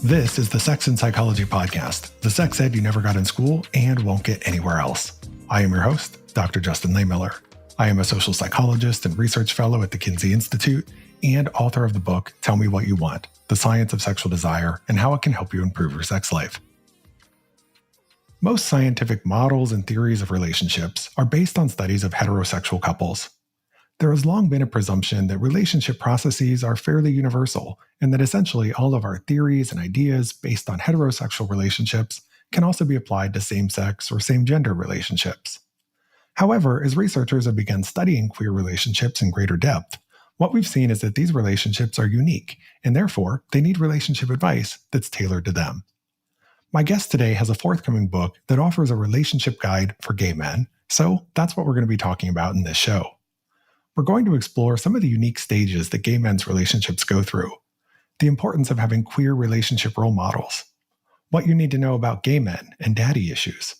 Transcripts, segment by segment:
This is the Sex and Psychology Podcast, the sex ed you never got in school and won't get anywhere else. I am your host, Dr. Justin Lehmiller. I am a social psychologist and research fellow at the Kinsey Institute and author of the book, Tell Me What You Want, The Science of Sexual Desire and How It Can Help You Improve Your Sex Life. Most scientific models and theories of relationships are based on studies of heterosexual couples. There has long been a presumption that relationship processes are fairly universal and that essentially all of our theories and ideas based on heterosexual relationships can also be applied to same-sex or same-gender relationships. However, as researchers have begun studying queer relationships in greater depth, what we've seen is that these relationships are unique and therefore they need relationship advice that's tailored to them. My guest today has a forthcoming book that offers a relationship guide for gay men, so that's what we're going to be talking about in this show. We're going to explore some of the unique stages that gay men's relationships go through, the importance of having queer relationship role models, what you need to know about gay men and daddy issues,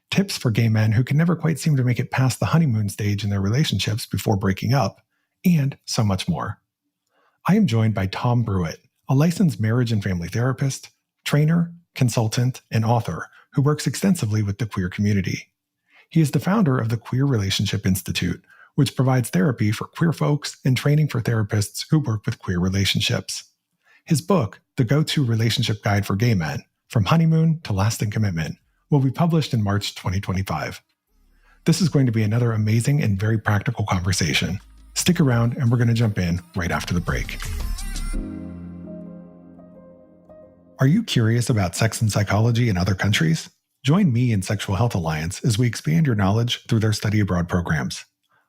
tips for gay men who can never quite seem to make it past the honeymoon stage in their relationships before breaking up, and so much more. I am joined by Tom Brewitt, a licensed marriage and family therapist, trainer, consultant, and author who works extensively with the queer community. He is the founder of the Queer Relationship Institute, which provides therapy for queer folks and training for therapists who work with queer relationships. His book, The Go-To Relationship Guide for Gay Men, From Honeymoon to Lasting Commitment, will be published in March 2025. This is going to be another amazing and very practical conversation. Stick around and we're going to jump in right after the break. Are you curious about sex and psychology in other countries? Join me and Sexual Health Alliance as we expand your knowledge through their study abroad programs.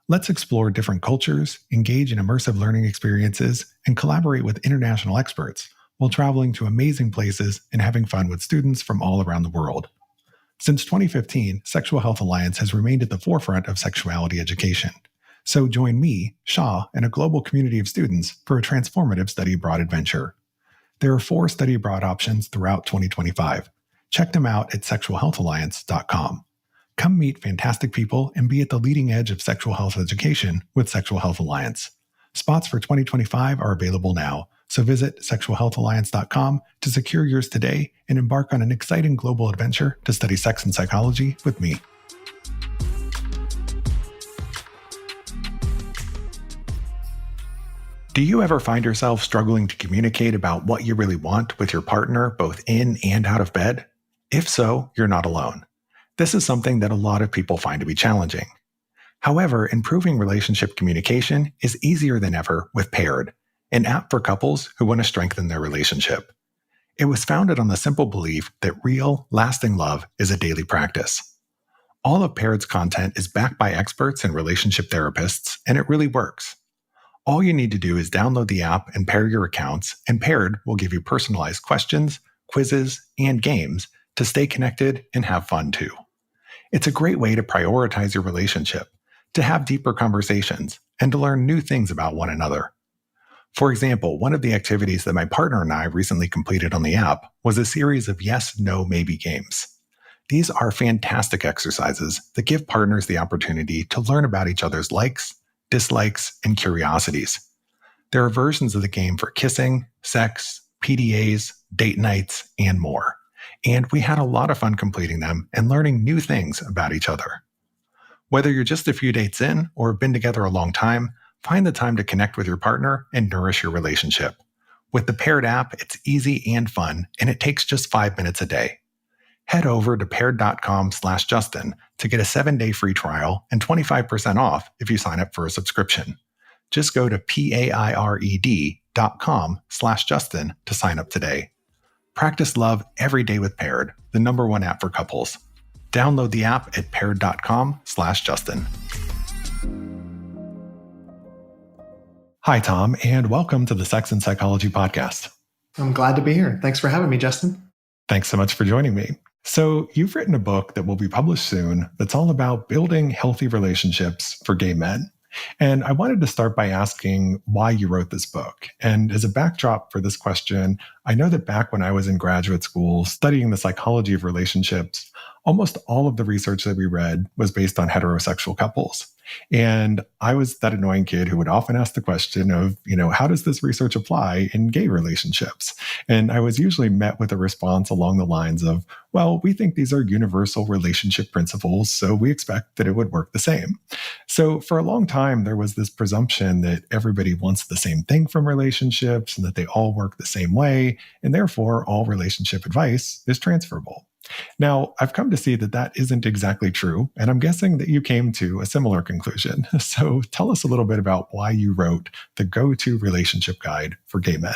Let's explore different cultures, engage in immersive learning experiences, and collaborate with international experts while traveling to amazing places and having fun with students from all around the world. Since 2015, Sexual Health Alliance has remained at the forefront of sexuality education. So join me, Shah, and a global community of students for a transformative study abroad adventure. There are 4 study abroad options throughout 2025. Check them out at sexualhealthalliance.com. Come meet fantastic people and be at the leading edge of sexual health education with Sexual Health Alliance. Spots for 2025 are available now, so visit sexualhealthalliance.com to secure yours today and embark on an exciting global adventure to study sex and psychology with me. Do you ever find yourself struggling to communicate about what you really want with your partner, both in and out of bed? If so, you're not alone. This is something that a lot of people find to be challenging. However, improving relationship communication is easier than ever with Paired, an app for couples who want to strengthen their relationship. It was founded on the simple belief that real, lasting love is a daily practice. All of Paired's content is backed by experts and relationship therapists, and it really works. All you need to do is download the app and pair your accounts, and Paired will give you personalized questions, quizzes, and games to stay connected and have fun too. It's a great way to prioritize your relationship, to have deeper conversations, and to learn new things about one another. For example, one of the activities that my partner and I recently completed on the app was a series of yes, no, maybe games. These are fantastic exercises that give partners the opportunity to learn about each other's likes, dislikes, and curiosities. There are versions of the game for kissing, sex, PDAs, date nights, and more. And we had a lot of fun completing them and learning new things about each other. Whether you're just a few dates in or have been together a long time, find the time to connect with your partner and nourish your relationship. With the Paired app, it's easy and fun, and it takes just 5 minutes a day. Head over to paired.com/Justin to get a 7-day free trial and 25% off if you sign up for a subscription. Just go to paired.com/Justin to sign up today. Practice love every day with Paired, the #1 app for couples. Download the app at paired.com/Justin. Hi, Tom, and welcome to the Sex and Psychology Podcast. I'm glad to be here. Thanks for having me, Justin. Thanks so much for joining me. So you've written a book that will be published soon that's all about building healthy relationships for gay men. And I wanted to start by asking why you wrote this book. And as a backdrop for this question, I know that back when I was in graduate school studying the psychology of relationships, almost all of the research that we read was based on heterosexual couples. And I was that annoying kid who would often ask the question of, how does this research apply in gay relationships? And I was usually met with a response along the lines of, well, we think these are universal relationship principles, so we expect that it would work the same. So for a long time, there was this presumption that everybody wants the same thing from relationships and that they all work the same way, and therefore all relationship advice is transferable. Now, I've come to see that that isn't exactly true, and I'm guessing that you came to a similar conclusion. So tell us a little bit about why you wrote the go-to relationship guide for gay men.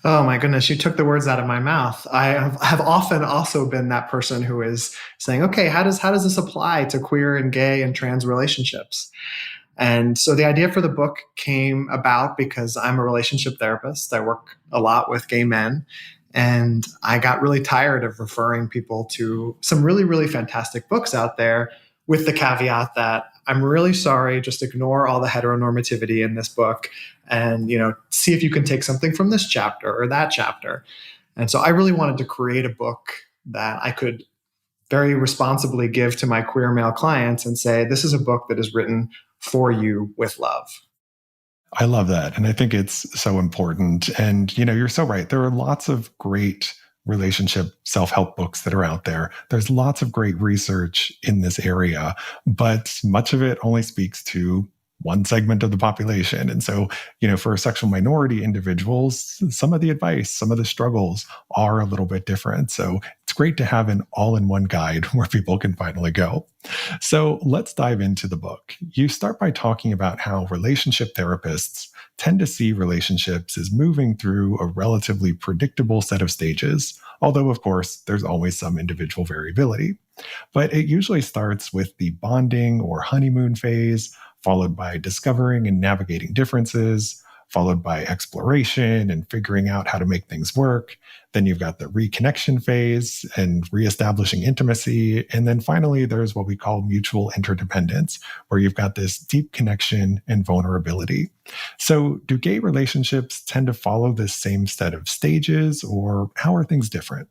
Oh my goodness, you took the words out of my mouth. I have often also been that person who is saying, okay, how does this apply to queer and gay and trans relationships? And so the idea for the book came about because I'm a relationship therapist. I work a lot with gay men. And I got really tired of referring people to some really, really fantastic books out there with the caveat that I'm really sorry, just ignore all the heteronormativity in this book and, see if you can take something from this chapter or that chapter. And so I really wanted to create a book that I could very responsibly give to my queer male clients and say, this is a book that is written for you with love. I love that. And I think it's so important. And, you're so right. There are lots of great relationship self-help books that are out there. There's lots of great research in this area, but much of it only speaks to one segment of the population. And so, for sexual minority individuals, some of the advice, some of the struggles are a little bit different. So it's great to have an all-in-one guide where people can finally go. So let's dive into the book. You start by talking about how relationship therapists tend to see relationships as moving through a relatively predictable set of stages, although, of course, there's always some individual variability. But it usually starts with the bonding or honeymoon phase, followed by discovering and navigating differences, followed by exploration and figuring out how to make things work. Then you've got the reconnection phase and reestablishing intimacy. And then finally, there's what we call mutual interdependence, where you've got this deep connection and vulnerability. So do gay relationships tend to follow this same set of stages, or how are things different?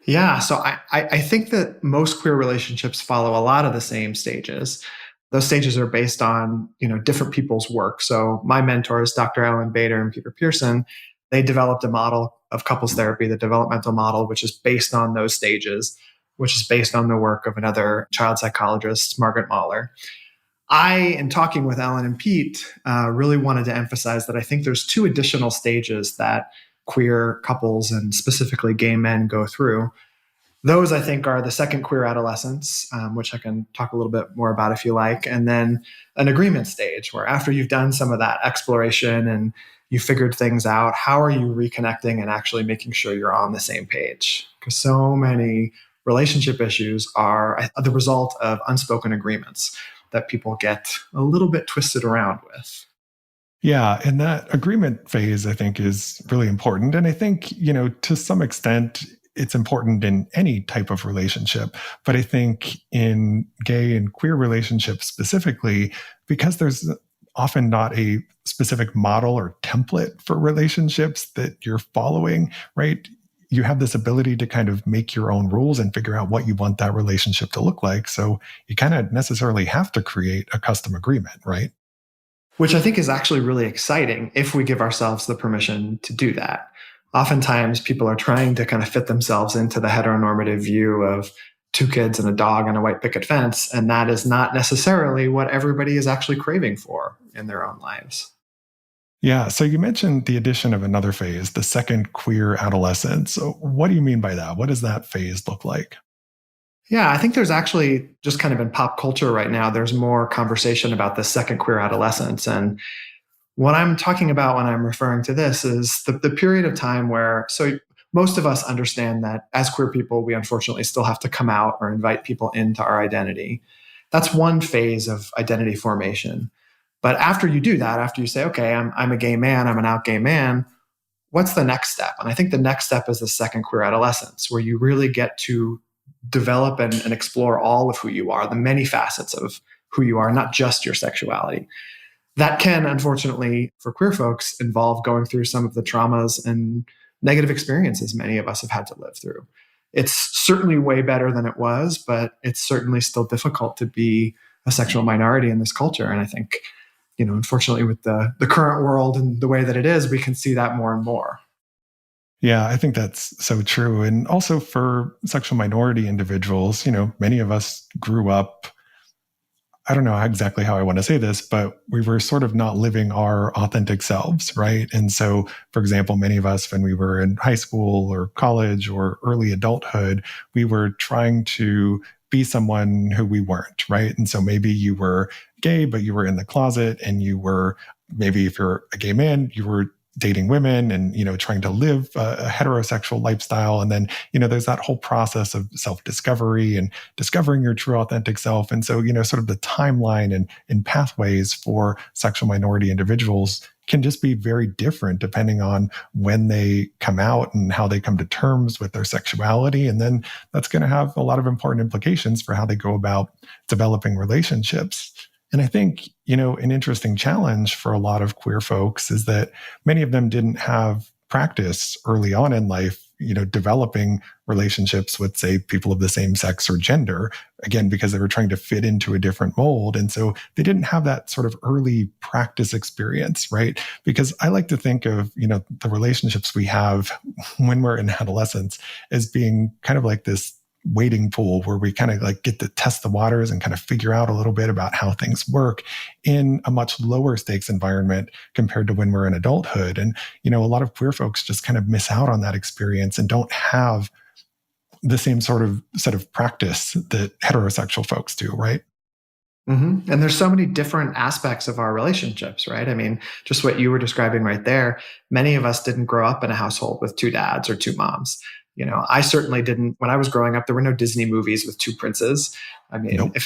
Yeah, so I think that most queer relationships follow a lot of the same stages. Those stages are based on, different people's work. So my mentors, Dr. Alan Bader and Peter Pearson, they developed a model of couples therapy, the developmental model, which is based on those stages, which is based on the work of another child psychologist, Margaret Mahler. I, in talking with Alan and Pete, really wanted to emphasize that I think there's two additional stages that queer couples and specifically gay men go through. Those, I think, are the second queer adolescence, which I can talk a little bit more about if you like, and then an agreement stage where after you've done some of that exploration and you figured things out, how are you reconnecting and actually making sure you're on the same page? Because so many relationship issues are the result of unspoken agreements that people get a little bit twisted around with. Yeah, and that agreement phase, I think, is really important. And I think, to some extent, it's important in any type of relationship. But I think in gay and queer relationships specifically, because there's often not a specific model or template for relationships that you're following, right? You have this ability to kind of make your own rules and figure out what you want that relationship to look like. So you kind of necessarily have to create a custom agreement, right? Which I think is actually really exciting if we give ourselves the permission to do that. Oftentimes, people are trying to kind of fit themselves into the heteronormative view of two kids and a dog and a white picket fence, and that is not necessarily what everybody is actually craving for in their own lives. Yeah. So you mentioned the addition of another phase, the second queer adolescence. So what do you mean by that? What does that phase look like? Yeah, I think there's actually just kind of in pop culture right now, there's more conversation about the second queer adolescence. And what I'm talking about when I'm referring to this is the period of time where, so most of us understand that as queer people, we unfortunately still have to come out or invite people into our identity. That's one phase of identity formation. But after you do that, after you say, okay, I'm a gay man, I'm an out gay man, what's the next step? And I think the next step is the second queer adolescence, where you really get to develop and explore all of who you are, the many facets of who you are, not just your sexuality. That can, unfortunately, for queer folks, involve going through some of the traumas and negative experiences many of us have had to live through. It's certainly way better than it was, but it's certainly still difficult to be a sexual minority in this culture. And I think, unfortunately, with the current world and the way that it is, we can see that more and more. Yeah, I think that's so true. And also for sexual minority individuals, many of us grew up, I don't know exactly how I want to say this, but we were sort of not living our authentic selves, right? And so, for example, many of us, when we were in high school or college or early adulthood, we were trying to be someone who we weren't, right? And so maybe you were gay, but you were in the closet, and you were, maybe if you're a gay man, you were dating women and, trying to live a heterosexual lifestyle. And then, there's that whole process of self-discovery and discovering your true authentic self. And so, sort of the timeline and pathways for sexual minority individuals can just be very different depending on when they come out and how they come to terms with their sexuality. And then that's going to have a lot of important implications for how they go about developing relationships. And I think, an interesting challenge for a lot of queer folks is that many of them didn't have practice early on in life, developing relationships with, say, people of the same sex or gender, again, because they were trying to fit into a different mold. And so they didn't have that sort of early practice experience, right? Because I like to think of, the relationships we have when we're in adolescence as being kind of like this wading pool where we kind of like get to test the waters and kind of figure out a little bit about how things work in a much lower stakes environment compared to when we're in adulthood. And, a lot of queer folks just kind of miss out on that experience and don't have the same sort of set of practice that heterosexual folks do, right? Mm-hmm. And there's so many different aspects of our relationships, right? I mean, just what you were describing right there. Many of us didn't grow up in a household with two dads or two moms. I certainly didn't. When I was growing up, there were no Disney movies with two princes. I mean, Nope.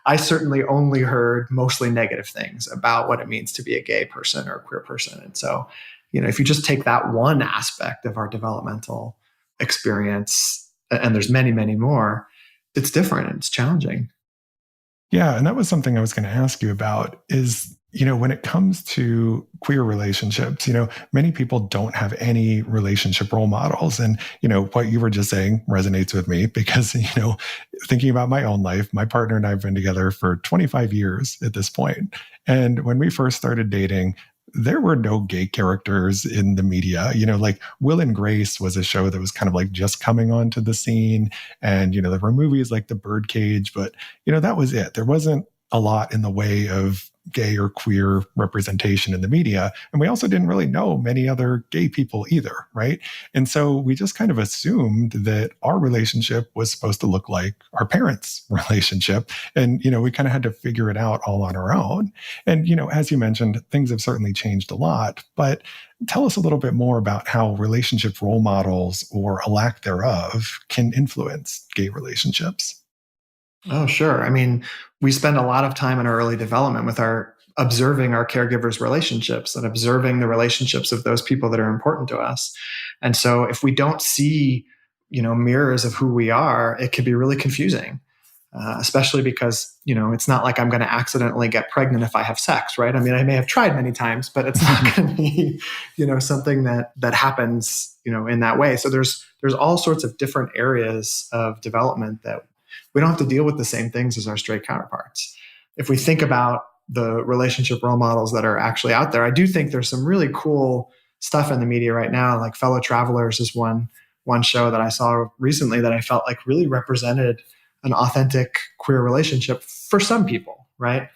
I certainly only heard mostly negative things about what it means to be a gay person or a queer person. And so, if you just take that one aspect of our developmental experience, and there's many, many more, it's different and it's challenging. Yeah. And that was something I was going to ask you about is, when it comes to queer relationships, many people don't have any relationship role models. And, what you were just saying resonates with me because, thinking about my own life, my partner and I have been together for 25 years at this point. And when we first started dating, there were no gay characters in the media. Like Will and Grace was a show that was kind of like just coming onto the scene. And, there were movies like The Birdcage, but, that was it. There wasn't a lot in the way of gay or queer representation in the media. And we also didn't really know many other gay people either, right? And so we just kind of assumed that our relationship was supposed to look like our parents' relationship. And, we kind of had to figure it out all on our own. And, as you mentioned, things have certainly changed a lot. But tell us a little bit more about how relationship role models or a lack thereof can influence gay relationships. Oh, sure. I mean, we spend a lot of time in our early development with our observing our caregivers' relationships and observing the relationships of those people that are important to us. And so if we don't see, mirrors of who we are, it can be really confusing. Especially because, it's not like I'm going to accidentally get pregnant if I have sex, right? I mean, I may have tried many times, but it's not going to be, something that happens, in that way. So there's all sorts of different areas of development that we don't have to deal with the same things as our straight counterparts. If we think about the relationship role models that are actually out there, I do think there's some really cool stuff in the media right now. Like Fellow Travelers is one show that I saw recently that I felt like really represented an authentic queer relationship for some people, right?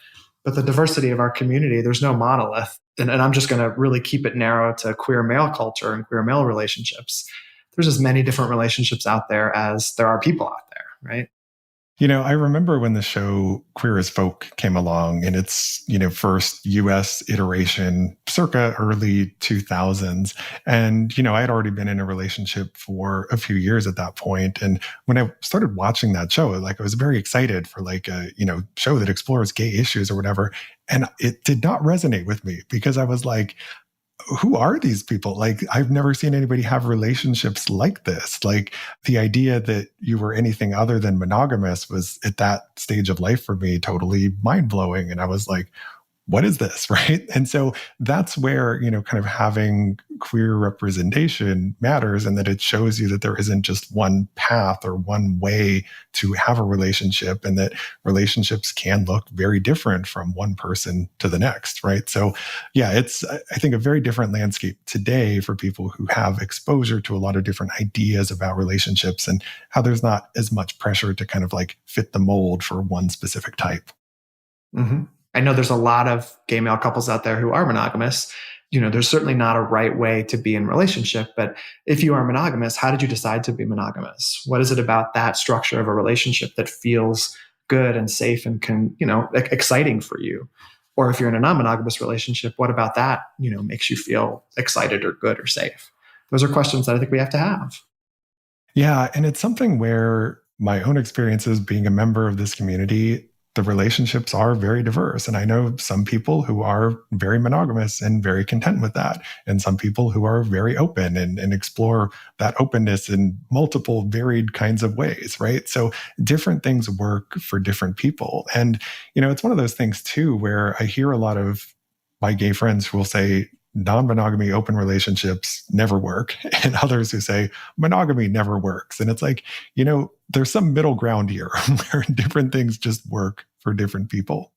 But the diversity of our community, there's no monolith. And I'm just going to really keep it narrow to queer male culture and queer male relationships. There's as many different relationships out there as there are people out there, right? I remember when the show Queer as Folk came along in its, first US iteration circa early 2000s. And, I had already been in a relationship for a few years at that point. And when I started watching that show, like I was very excited for like a, show that explores gay issues or whatever. And it did not resonate with me because I was like, who are these people? Like, I've never seen anybody have relationships like this. Like, the idea that you were anything other than monogamous was at that stage of life for me totally mind blowing. And I was like, what is this? Right. And so that's where, kind of having queer representation matters, and that it shows you that there isn't just one path or one way to have a relationship, and that relationships can look very different from one person to the next, right? So yeah, it's, I think, a very different landscape today for people who have exposure to a lot of different ideas about relationships, and how there's not as much pressure to kind of like fit the mold for one specific type. Mm-hmm. I know there's a lot of gay male couples out there who are monogamous. There's certainly not a right way to be in relationship, but if you are monogamous, how did you decide to be monogamous? What is it about that structure of a relationship that feels good and safe and exciting for you? Or if you're in a non-monogamous relationship, what about that, makes you feel excited or good or safe? Those are questions that I think we have to have. Yeah. And it's something where my own experiences being a member of this community, the relationships are very diverse. And I know some people who are very monogamous and very content with that, and some people who are very open and explore that openness in multiple varied kinds of ways, right? So different things work for different people. And, it's one of those things too, where I hear a lot of my gay friends who will say, non-monogamy open relationships never work, and others who say monogamy never works. And it's like, there's some middle ground here where different things just work for different people.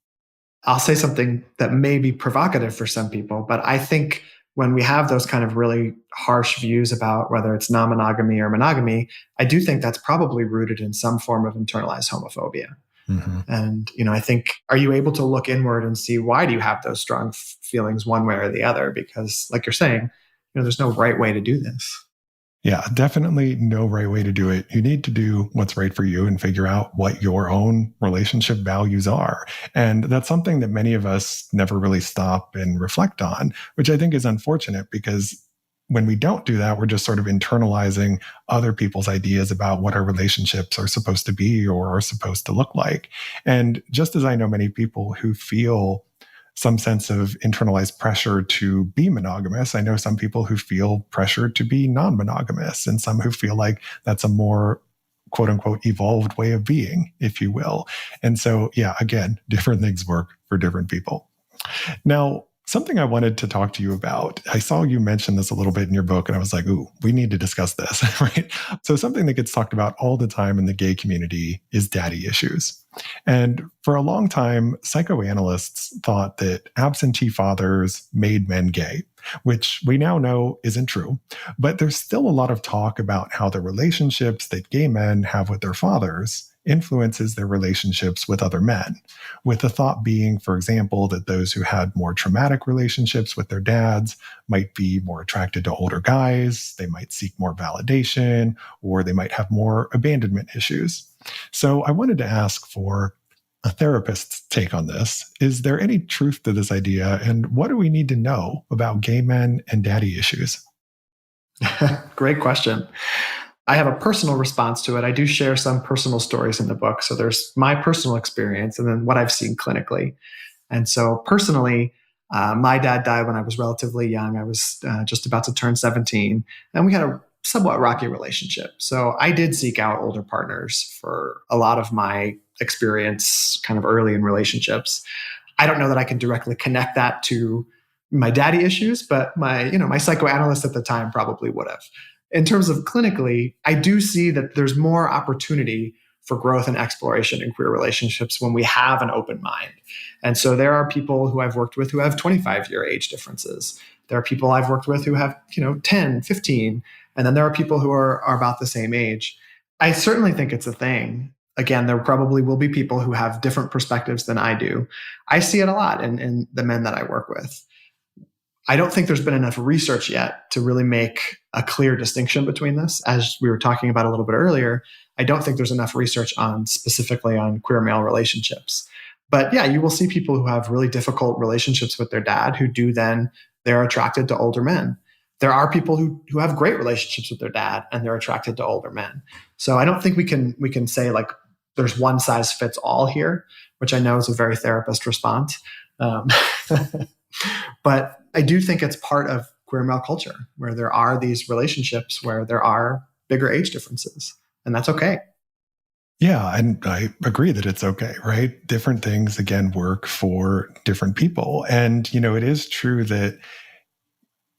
I'll say something that may be provocative for some people, but I think when we have those kind of really harsh views about whether it's non-monogamy or monogamy, I do think that's probably rooted in some form of internalized homophobia. Mm-hmm. And, I think, are you able to look inward and see why do you have those strong feelings one way or the other? Because like you're saying, there's no right way to do this. Yeah, definitely no right way to do it. You need to do what's right for you and figure out what your own relationship values are. And that's something that many of us never really stop and reflect on, which I think is unfortunate, because when we don't do that, we're just sort of internalizing other people's ideas about what our relationships are supposed to be or are supposed to look like. And just as I know many people who feel some sense of internalized pressure to be monogamous, I know some people who feel pressure to be non-monogamous, and some who feel like that's a more quote unquote evolved way of being, if you will. And so, yeah, again, different things work for different people. Now, something I wanted to talk to you about, I saw you mention this a little bit in your book, and I was like, ooh, we need to discuss this, right? So something that gets talked about all the time in the gay community is daddy issues. And for a long time, psychoanalysts thought that absentee fathers made men gay, which we now know isn't true. But there's still a lot of talk about how the relationships that gay men have with their fathers influences their relationships with other men, with the thought being, for example, that those who had more traumatic relationships with their dads might be more attracted to older guys, they might seek more validation, or they might have more abandonment issues. So I wanted to ask for a therapist's take on this. Is there any truth to this idea, and what do we need to know about gay men and daddy issues? Great question. I have a personal response to it. I do share some personal stories in the book. So there's my personal experience and then what I've seen clinically. And so personally, my dad died when I was relatively young. I was just about to turn 17, and we had a somewhat rocky relationship. So I did seek out older partners for a lot of my experience kind of early in relationships. I don't know that I can directly connect that to my daddy issues, but my psychoanalyst at the time probably would have. In terms of clinically, I do see that there's more opportunity for growth and exploration in queer relationships when we have an open mind. And so there are people who I've worked with who have 25-year age differences. There are people I've worked with who have, 10, 15. And then there are people who are about the same age. I certainly think it's a thing. Again, there probably will be people who have different perspectives than I do. I see it a lot in the men that I work with. I don't think there's been enough research yet to really make a clear distinction between this. As we were talking about a little bit earlier, I don't think there's enough research specifically on queer male relationships. But yeah, you will see people who have really difficult relationships with their dad they're attracted to older men. There are people who have great relationships with their dad and they're attracted to older men. So I don't think we can say like there's one size fits all here, which I know is a very therapist response. But I do think it's part of queer male culture where there are these relationships where there are bigger age differences, and that's okay. Yeah, and I agree that it's okay, right? Different things, again, work for different people. And, it is true that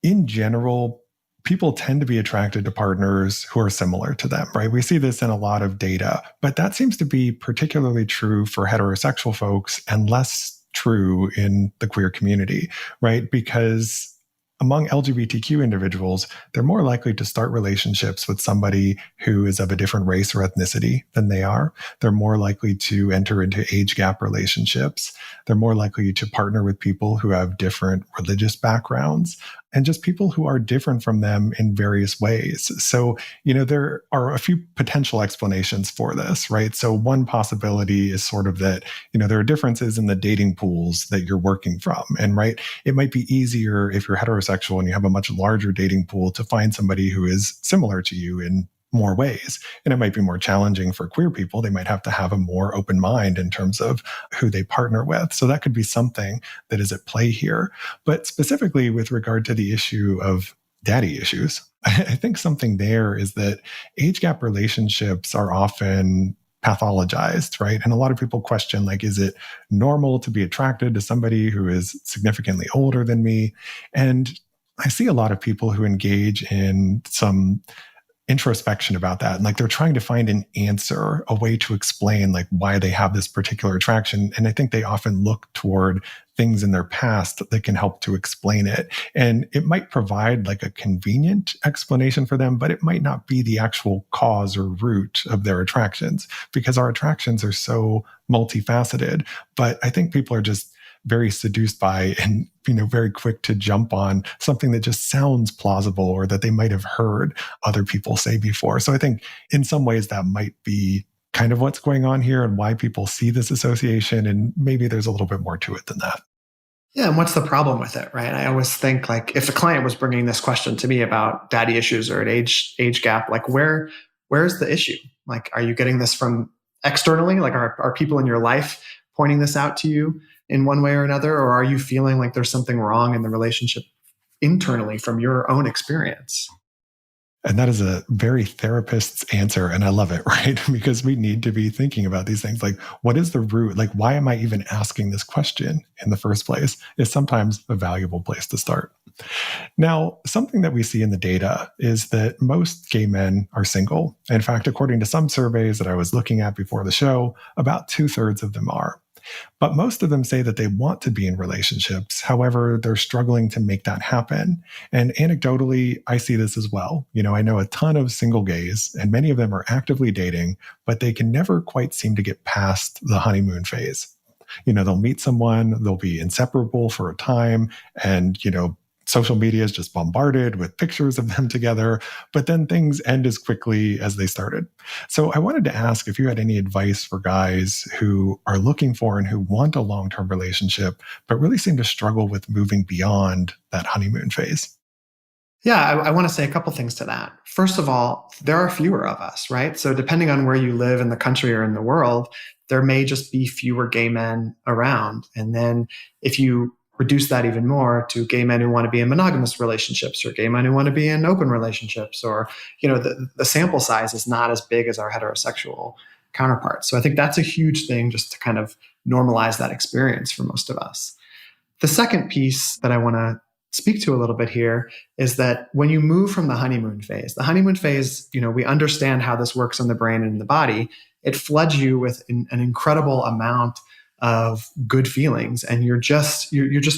in general, people tend to be attracted to partners who are similar to them, right? We see this in a lot of data, but that seems to be particularly true for heterosexual folks and less true in the queer community, right? Because among LGBTQ individuals, they're more likely to start relationships with somebody who is of a different race or ethnicity than they are. They're more likely to enter into age gap relationships. They're more likely to partner with people who have different religious backgrounds and just people who are different from them in various ways. So, there are a few potential explanations for this, right? So one possibility is sort of that, there are differences in the dating pools that you're working from. And right, it might be easier if you're heterosexual and you have a much larger dating pool to find somebody who is similar to you in more ways. And it might be more challenging for queer people. They might have to have a more open mind in terms of who they partner with. So that could be something that is at play here. But specifically with regard to the issue of daddy issues, I think something there is that age gap relationships are often pathologized, right? And a lot of people question, like, is it normal to be attracted to somebody who is significantly older than me? And I see a lot of people who engage in some introspection about that. And like they're trying to find an answer, a way to explain like why they have this particular attraction. And I think they often look toward things in their past that can help to explain it. And it might provide like a convenient explanation for them, but it might not be the actual cause or root of their attractions because our attractions are so multifaceted. But I think people are just very seduced by and very quick to jump on something that just sounds plausible or that they might have heard other people say before. So I think in some ways that might be kind of what's going on here and why people see this association. And maybe there's a little bit more to it than that. Yeah, and what's the problem with it, right? I always think like if a client was bringing this question to me about daddy issues or an age gap, like where's the issue? Like, are you getting this from externally? Like, are people in your life pointing this out to you in one way or another, or are you feeling like there's something wrong in the relationship internally from your own experience? And that is a very therapist's answer. And I love it, right? Because we need to be thinking about these things. Like, what is the root? Like, why am I even asking this question in the first place? Is sometimes a valuable place to start. Now, something that we see in the data is that most gay men are single. In fact, according to some surveys that I was looking at before the show, about 2/3 of them are. But most of them say that they want to be in relationships. However, they're struggling to make that happen. And anecdotally, I see this as well. I know a ton of single gays, and many of them are actively dating, but they can never quite seem to get past the honeymoon phase. They'll meet someone, they'll be inseparable for a time, and, social media is just bombarded with pictures of them together, but then things end as quickly as they started. So I wanted to ask if you had any advice for guys who are looking for and who want a long-term relationship, but really seem to struggle with moving beyond that honeymoon phase. Yeah, I want to say a couple things to that. First of all, there are fewer of us, right? So depending on where you live in the country or in the world, there may just be fewer gay men around. And then if you reduce that even more to gay men who want to be in monogamous relationships or gay men who want to be in open relationships, or the sample size is not as big as our heterosexual counterparts. So I think that's a huge thing just to kind of normalize that experience for most of us. The second piece that I want to speak to a little bit here is that when you move from the honeymoon phase, we understand how this works in the brain and in the body. It floods you with an incredible amount of good feelings, and you're just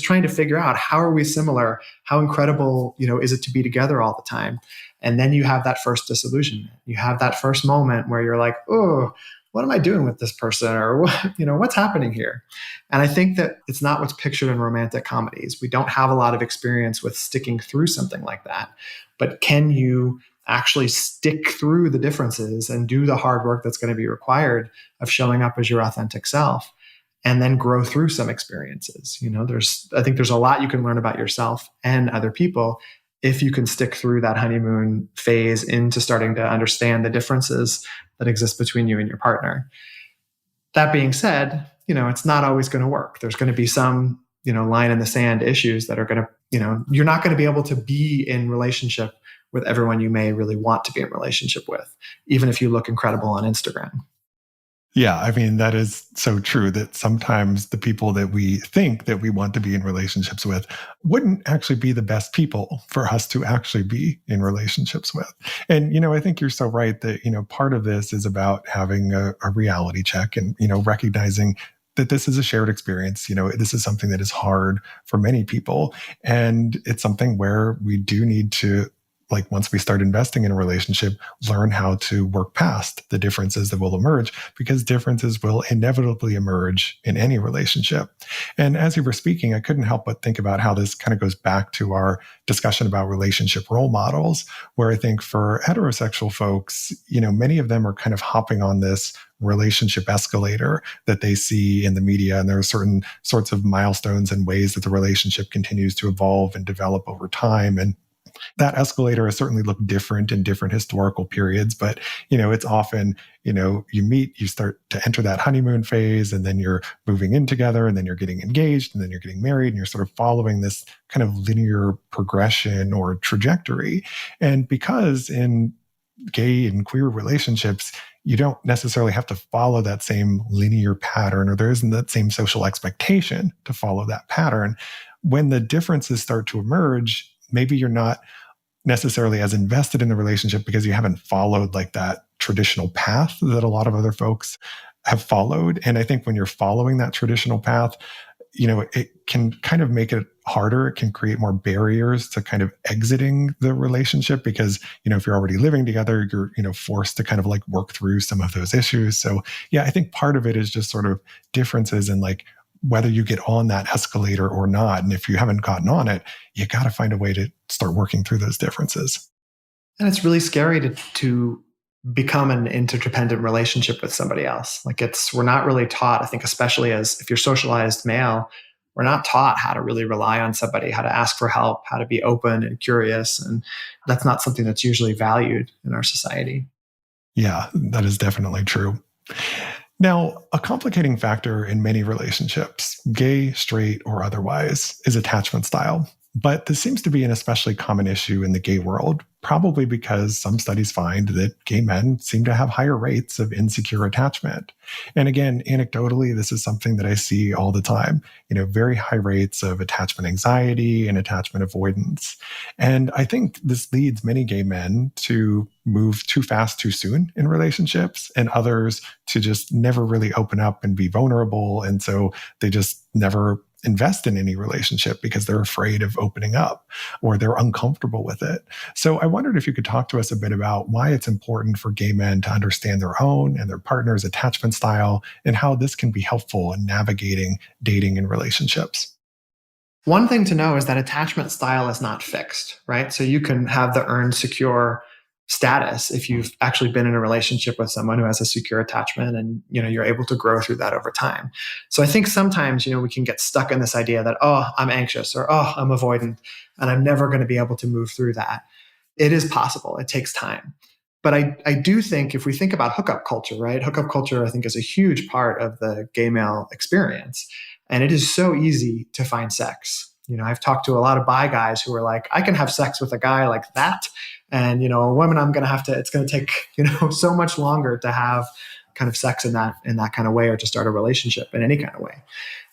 trying to figure out, how are we similar? How incredible, is it to be together all the time? And then you have that first disillusionment. You have that first moment where you're like, oh, what am I doing with this person? Or what's happening here? And I think that it's not what's pictured in romantic comedies. We don't have a lot of experience with sticking through something like that. But can you actually stick through the differences and do the hard work that's going to be required of showing up as your authentic self, and then grow through some experiences? I think there's a lot you can learn about yourself and other people if you can stick through that honeymoon phase into starting to understand the differences that exist between you and your partner. That being said, it's not always going to work. There's going to be some, line in the sand issues that are going to, you're not going to be able to be in relationship with everyone you may really want to be in relationship with, even if you look incredible on Instagram. Yeah, I mean, that is so true that sometimes the people that we think that we want to be in relationships with wouldn't actually be the best people for us to actually be in relationships with. And, I think you're so right that, part of this is about having a reality check and, recognizing that this is a shared experience. This is something that is hard for many people. And it's something where we do need to, like, once we start investing in a relationship, learn how to work past the differences that will emerge, because differences will inevitably emerge in any relationship. And as you were speaking, I couldn't help but think about how this kind of goes back to our discussion about relationship role models, where I think for heterosexual folks, many of them are kind of hopping on this relationship escalator that they see in the media. And there are certain sorts of milestones and ways that the relationship continues to evolve and develop over time. And that escalator has certainly looked different in different historical periods, but it's often, you meet, you start to enter that honeymoon phase, and then you're moving in together, and then you're getting engaged, and then you're getting married, and you're sort of following this kind of linear progression or trajectory. And because in gay and queer relationships, you don't necessarily have to follow that same linear pattern, or there isn't that same social expectation to follow that pattern. When the differences start to emerge, maybe you're not necessarily as invested in the relationship because you haven't followed like that traditional path that a lot of other folks have followed. And I think when you're following that traditional path, it can kind of make it harder. It can create more barriers to kind of exiting the relationship because, if you're already living together, you're, forced to kind of like work through some of those issues. So yeah, I think part of it is just sort of differences in like whether you get on that escalator or not. And if you haven't gotten on it, you got to find a way to start working through those differences. And it's really scary to become an interdependent relationship with somebody else. Like we're not really taught, I think, especially as if you're socialized male, we're not taught how to really rely on somebody, how to ask for help, how to be open and curious. And that's not something that's usually valued in our society. Yeah, that is definitely true. Now, a complicating factor in many relationships, gay, straight, or otherwise, is attachment style. But this seems to be an especially common issue in the gay world, probably because some studies find that gay men seem to have higher rates of insecure attachment. And again, anecdotally, this is something that I see all the time, very high rates of attachment anxiety and attachment avoidance. And I think this leads many gay men to move too fast too soon in relationships, and others to just never really open up and be vulnerable. And so they just never invest in any relationship because they're afraid of opening up or they're uncomfortable with it. So I wondered if you could talk to us a bit about why it's important for gay men to understand their own and their partner's attachment style and how this can be helpful in navigating dating and relationships. One thing to know is that attachment style is not fixed, right? So you can have the earned secure status if you've actually been in a relationship with someone who has a secure attachment, and you're able to grow through that over time. So I think sometimes we can get stuck in this idea that, oh, I'm anxious, or oh, I'm avoidant, and I'm never going to be able to move through that. It is possible. It takes time. But I do think if we think about hookup culture, right? Hookup culture, I think, is a huge part of the gay male experience. And it is so easy to find sex. I've talked to a lot of bi guys who are like, I can have sex with a guy like that. And, a woman, it's going to take, so much longer to have kind of sex in that kind of way, or to start a relationship in any kind of way.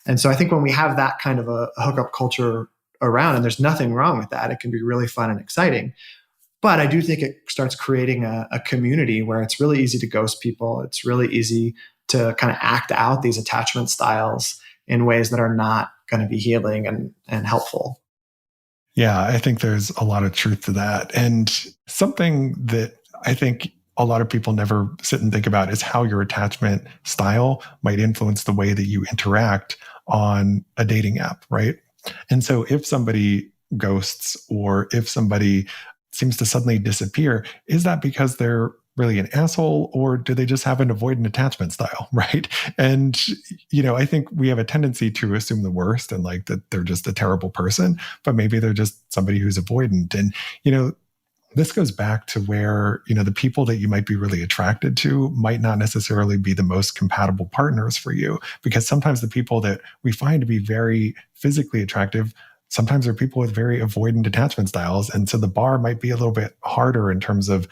And so I think when we have that kind of a hookup culture around, and there's nothing wrong with that, it can be really fun and exciting. But I do think it starts creating a community where it's really easy to ghost people. It's really easy to kind of act out these attachment styles in ways that are not going to be healing and helpful. Yeah, I think there's a lot of truth to that. And something that I think a lot of people never sit and think about is how your attachment style might influence the way that you interact on a dating app, right? And so if somebody ghosts, or if somebody seems to suddenly disappear, is that because they're really an asshole, or do they just have an avoidant attachment style, right? And, I think we have a tendency to assume the worst and like that they're just a terrible person, but maybe they're just somebody who's avoidant. And, this goes back to where, the people that you might be really attracted to might not necessarily be the most compatible partners for you, because sometimes the people that we find to be very physically attractive sometimes there are people with very avoidant attachment styles. And so the bar might be a little bit harder in terms of,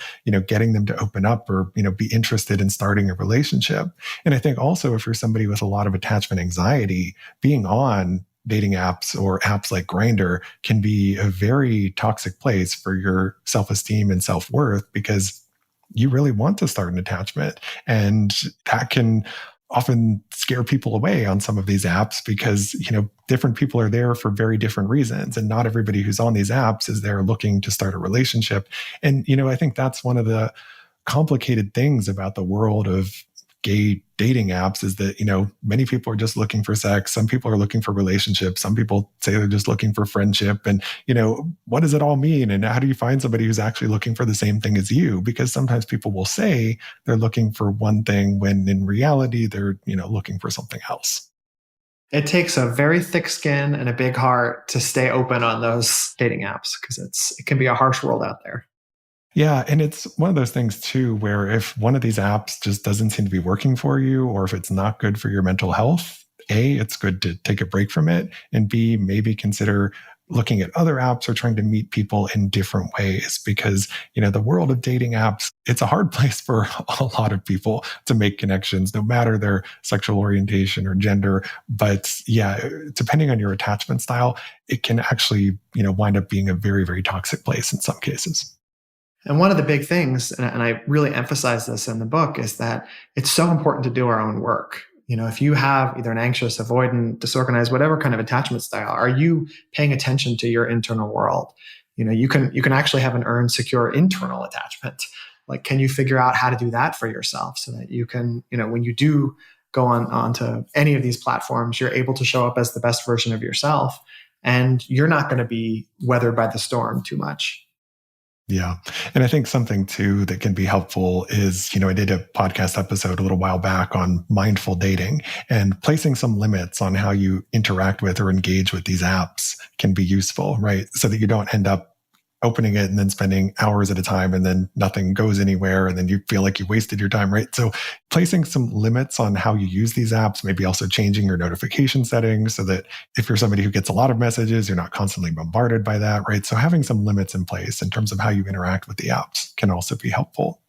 getting them to open up or, be interested in starting a relationship. And I think also if you're somebody with a lot of attachment anxiety, being on dating apps or apps like Grindr can be a very toxic place for your self-esteem and self-worth, because you really want to start an attachment. And that can often scare people away on some of these apps because, different people are there for very different reasons. And not everybody who's on these apps is there looking to start a relationship. And, I think that's one of the complicated things about the world of gay dating apps is that, many people are just looking for sex. Some people are looking for relationships. Some people say they're just looking for friendship. And, what does it all mean? And how do you find somebody who's actually looking for the same thing as you? Because sometimes people will say they're looking for one thing when in reality, they're, looking for something else. It takes a very thick skin and a big heart to stay open on those dating apps because it can be a harsh world out there. Yeah. And it's one of those things too, where if one of these apps just doesn't seem to be working for you, or if it's not good for your mental health, A, it's good to take a break from it. And B, maybe consider looking at other apps or trying to meet people in different ways, because, the world of dating apps, it's a hard place for a lot of people to make connections, no matter their sexual orientation or gender. But yeah, depending on your attachment style, it can actually, wind up being a very, very toxic place in some cases. And one of the big things, and I really emphasize this in the book, is that it's so important to do our own work. If you have either an anxious, avoidant, disorganized, whatever kind of attachment style, are you paying attention to your internal world? You can actually have an earned, secure internal attachment. Like, can you figure out how to do that for yourself so that you can, when you do go onto any of these platforms, you're able to show up as the best version of yourself, and you're not going to be weathered by the storm too much. Yeah. And I think something too that can be helpful is, I did a podcast episode a little while back on mindful dating, and placing some limits on how you interact with or engage with these apps can be useful, right? So that you don't end up opening it and then spending hours at a time and then nothing goes anywhere. And then you feel like you wasted your time, right? So placing some limits on how you use these apps, maybe also changing your notification settings so that if you're somebody who gets a lot of messages, you're not constantly bombarded by that, right? So having some limits in place in terms of how you interact with the apps can also be helpful.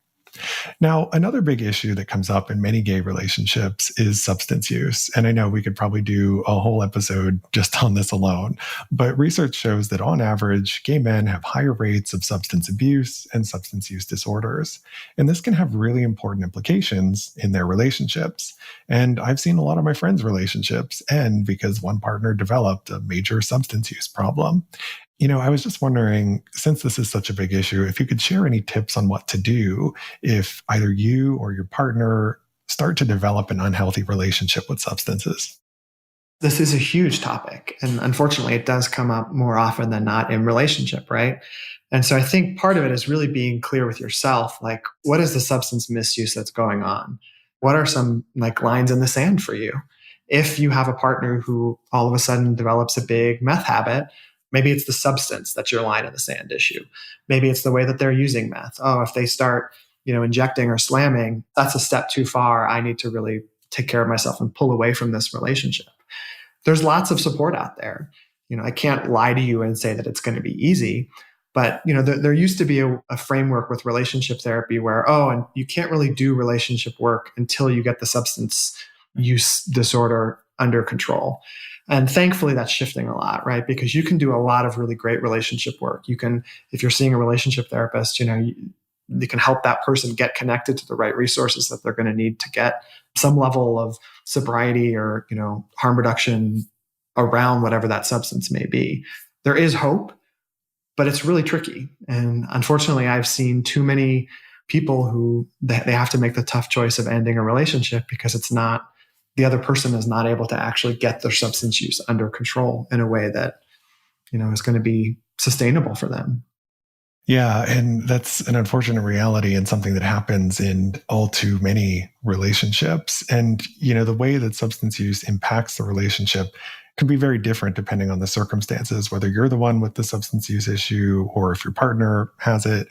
Now, another big issue that comes up in many gay relationships is substance use. And I know we could probably do a whole episode just on this alone, but research shows that on average, gay men have higher rates of substance abuse and substance use disorders. And this can have really important implications in their relationships. And I've seen a lot of my friends' relationships end because one partner developed a major substance use problem. I was just wondering, since this is such a big issue, if you could share any tips on what to do if either you or your partner start to develop an unhealthy relationship with substances. This is a huge topic. And unfortunately, it does come up more often than not in relationship, right? And so I think part of it is really being clear with yourself, like, what is the substance misuse that's going on? What are some lines in the sand for you? If you have a partner who all of a sudden develops a big meth habit, maybe it's the substance that's your line in the sand issue. Maybe it's the way that they're using meth. Oh, if they start, injecting or slamming, that's a step too far. I need to really take care of myself and pull away from this relationship. There's lots of support out there. I can't lie to you and say that it's going to be easy, but there used to be a framework with relationship therapy where, and you can't really do relationship work until you get the substance use disorder under control. And thankfully, that's shifting a lot, right? Because you can do a lot of really great relationship work. You can, if you're seeing a relationship therapist, you can help that person get connected to the right resources that they're going to need to get some level of sobriety or, harm reduction around whatever that substance may be. There is hope, but it's really tricky. And unfortunately, I've seen too many people who they have to make the tough choice of ending a relationship because the other person is not able to actually get their substance use under control in a way that, is going to be sustainable for them. Yeah. And that's an unfortunate reality and something that happens in all too many relationships. And, the way that substance use impacts the relationship can be very different depending on the circumstances, whether you're the one with the substance use issue or if your partner has it.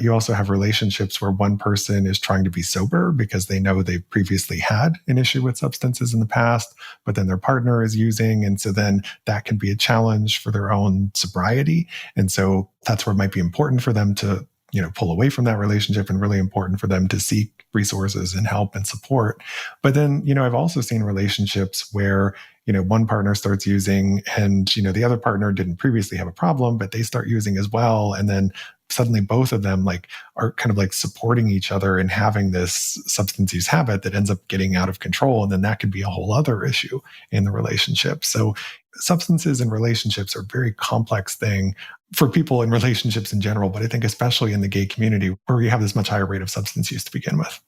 You also have relationships where one person is trying to be sober because they know they've previously had an issue with substances in the past, but then their partner is using. And so then that can be a challenge for their own sobriety. And so that's where it might be important for them to pull away from that relationship, and really important for them to seek resources and help and support. But then, I've also seen relationships where, one partner starts using and, the other partner didn't previously have a problem, but they start using as well. And then suddenly both of them are kind of supporting each other and having this substance use habit that ends up getting out of control. And then that could be a whole other issue in the relationship. So substances and relationships are a very complex thing for people in relationships in general, but I think especially in the gay community where we have this much higher rate of substance use to begin with.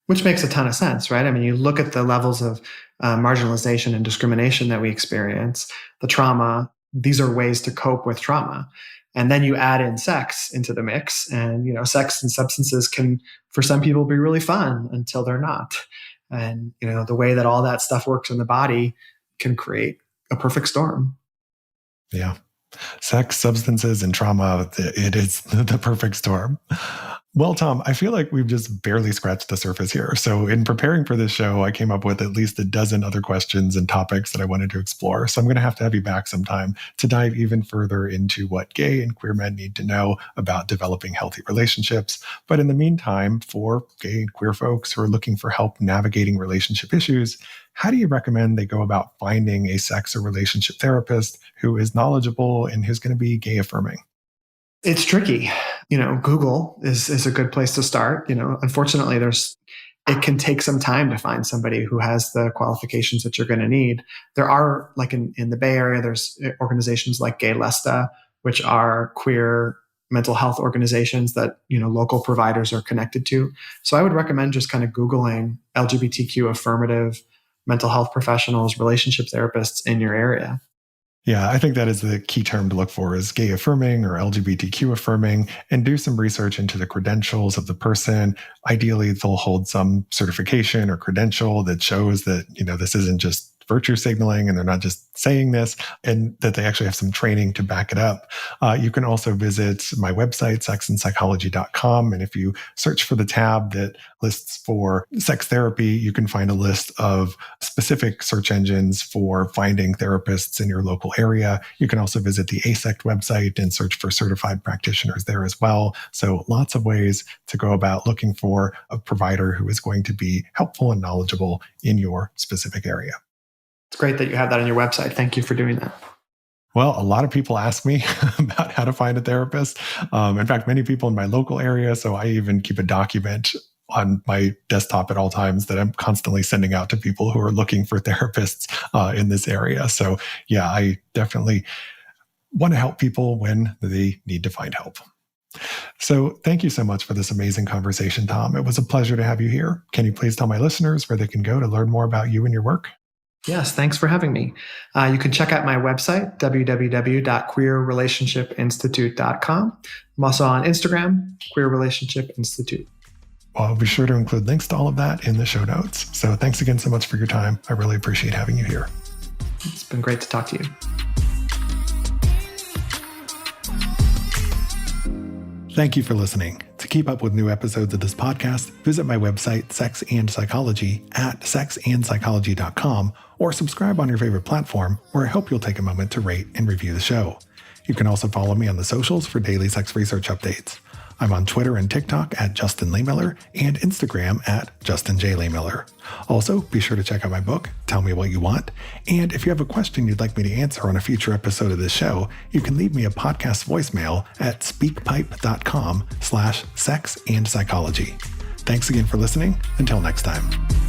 Which makes a ton of sense, right? I mean, you look at the levels of marginalization and discrimination that we experience, the trauma, these are ways to cope with trauma. And then you add in sex into the mix, and sex and substances can, for some people, be really fun until they're not. And the way that all that stuff works in the body can create a perfect storm. Yeah. Sex, substances, and trauma, it is the perfect storm. Well, Tom, I feel like we've just barely scratched the surface here. So in preparing for this show, I came up with at least a dozen other questions and topics that I wanted to explore. So I'm going to have you back sometime to dive even further into what gay and queer men need to know about developing healthy relationships. But in the meantime, for gay and queer folks who are looking for help navigating relationship issues, how do you recommend they go about finding a sex or relationship therapist who is knowledgeable and who's going to be gay affirming? It's tricky. Google is a good place to start. Unfortunately, it can take some time to find somebody who has the qualifications that you're going to need. There are, in the Bay Area, there's organizations like Gay Lesta, which are queer mental health organizations that, local providers are connected to. So I would recommend just kind of Googling LGBTQ affirmative mental health professionals, relationship therapists in your area. Yeah, I think that is the key term to look for, is gay affirming or LGBTQ affirming, and do some research into the credentials of the person. Ideally, they'll hold some certification or credential that shows that, this isn't just virtue signaling and they're not just saying this, and that they actually have some training to back it up. You can also visit my website, sexandpsychology.com. And if you search for the tab that lists for sex therapy, you can find a list of specific search engines for finding therapists in your local area. You can also visit the ASECT website and search for certified practitioners there as well. So lots of ways to go about looking for a provider who is going to be helpful and knowledgeable in your specific area. It's great that you have that on your website. Thank you for doing that. Well, a lot of people ask me about how to find a therapist. In fact, many people in my local area. So I even keep a document on my desktop at all times that I'm constantly sending out to people who are looking for therapists in this area. So yeah, I definitely want to help people when they need to find help. So thank you so much for this amazing conversation, Tom. It was a pleasure to have you here. Can you please tell my listeners where they can go to learn more about you and your work? Yes, thanks for having me. You can check out my website, www.queerrelationshipinstitute.com. I'm also on Instagram, Queer Relationship Institute. Well, I'll be sure to include links to all of that in the show notes. So thanks again so much for your time. I really appreciate having you here. It's been great to talk to you. Thank you for listening. To keep up with new episodes of this podcast, visit my website, Sex and Psychology, at sexandpsychology.com, or subscribe on your favorite platform, where I hope you'll take a moment to rate and review the show. You can also follow me on the socials for daily sex research updates. I'm on Twitter and TikTok at Justin Lehmiller and Instagram at Justin J. Lehmiller. Also, be sure to check out my book, Tell Me What You Want. And if you have a question you'd like me to answer on a future episode of this show, you can leave me a podcast voicemail at speakpipe.com/sexandpsychology. Thanks again for listening. Until next time.